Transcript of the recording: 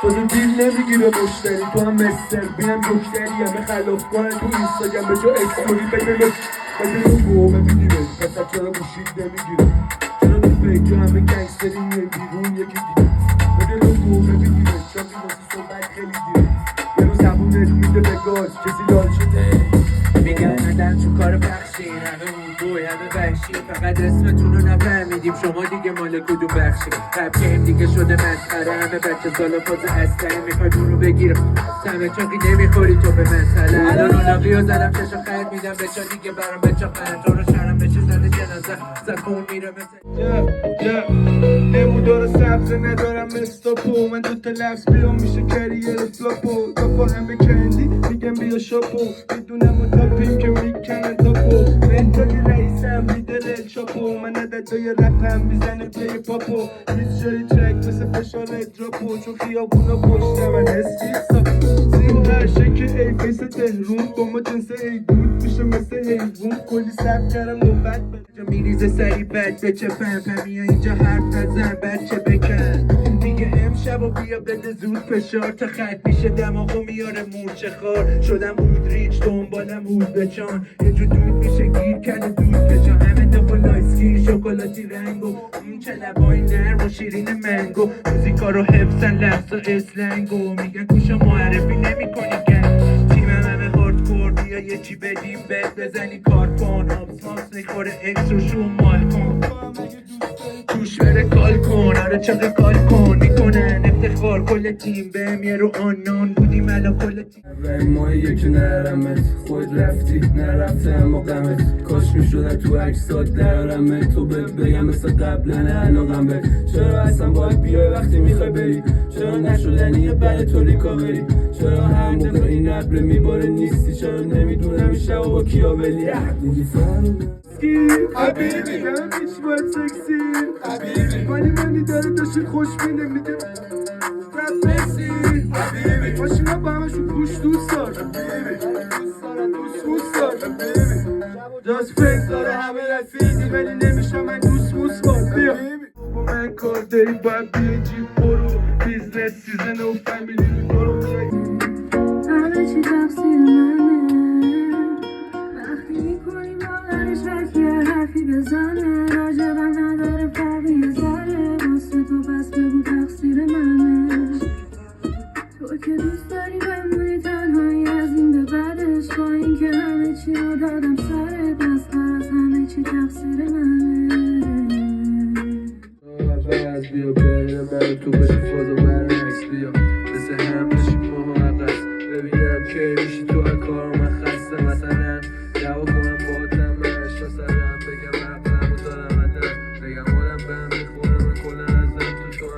خودو دیل نمیگیره مشتری تو هم مستر بینم دکتری همه خلافکار تو اینستاگرام به جا استوری بده رو ببینیمه پسر چرا گوشید نمیگیره چرا تو پیجا همه گنگستری میای بیرون یکی دیگه بده رو ببینیمه چون واسه صحبت خیلی دیره یه رو زبونت میده به گاز کسی لال شده میگن ندن تو کار بخشین همه بوی همه وحشی فقط اسمتون رو نفهمیدیم شما دیگه مال کدوم بخشی رپ گیم دیگه شده مسخره همه بچه سالا فاز اسلحه میخوای برو بگیرم همه چاقی نمیخوری تو به مسئله الان اوناقی و زدم چشم خیر میدم بچه دیگه برام بچه خیر تو رو شرم بشه زده جنازه زخون میره مثل نمودار سبزه ندارم استاپو من دوتا لفظ بیام میشه کریر فلاپو تا همه کندی میگم بیا شاپو میدونم و تاپیم که میکنه تاپو مهدادی رئیسم لیدر چاپو من عددای رپم میزنه پی پاپو ریز جایی ترک مثل فشار دراپو چون خیابونا پشت من اسکی ساپو زین قرشه که ای فیس تهرون با ما جنسه ای دود میشه مثل حیوون کلی سب کردم نوبت جا میریزه سری بد به چه فهمیا اینجا حرف نزن بچه بکن میگه امشب و بیا بده زود فشار تا خط میشه دماغو میاره مورچه خار شدم بود ریچ دنبالم بود بچان یه جو دود میشه گیر کنه دود بچان همه دفع لایسکی شکلاتی رنگو چه لبای نرم و شیرین منگو موزیکا رو حفظن لفظ و اسلنگو میگن کوشا معرفی نمی کنی تیمم همه هاردکور بیا یه چی بدیم بد بزنی کار کن آبسماس میخوره اکس رو شو مال کن توش بره کال کن آره چقه کال کن میکنن افتخار کل تیم بهم یه رو آنان بودیم الان کل تیم ماه یکی نرمت خود رفتی نرفته اما غمت کاش میشدن تو عکسات درمت تو بگم مثل قبل نه علاقم به چرا اصلا باید بیای وقتی میخوای بری چرا نشدنی یه بله تو ریکاوری چرا هر موقع این ابر میباره نیستی چرا نمیدونم این شب با کیا بلی دیدی حبیبی هم هیچ باید سکسی حبیبی ولی منی داره داشت خوش بینه میده رفسی حبیبی ماشینا با همشون پوش دوست دار دوست دار جاست فکر داره همه رفیقی ولی نمیشه من دوست موس کن بیا با من کار داری باید بیای جیب برو بیزنس سیزن و فامیلی رو برو همه چی تقصیر منه وقتی میکنی باورش وقتی حرفی بزنه راجبم نداره فرقی یه ذره واسه تو پس بگو تقصیر منه تو که دوست داری بمونی تنهایی از این به بعدش با اینکه همه چی رو دادم سرت مسخر از همه چی تقصیر منه از بیا برم تو بشی فاز و برنکس بیا مثل هم بشی ماه عقص ببینم که میشی تو کار من خسته مثلا جواب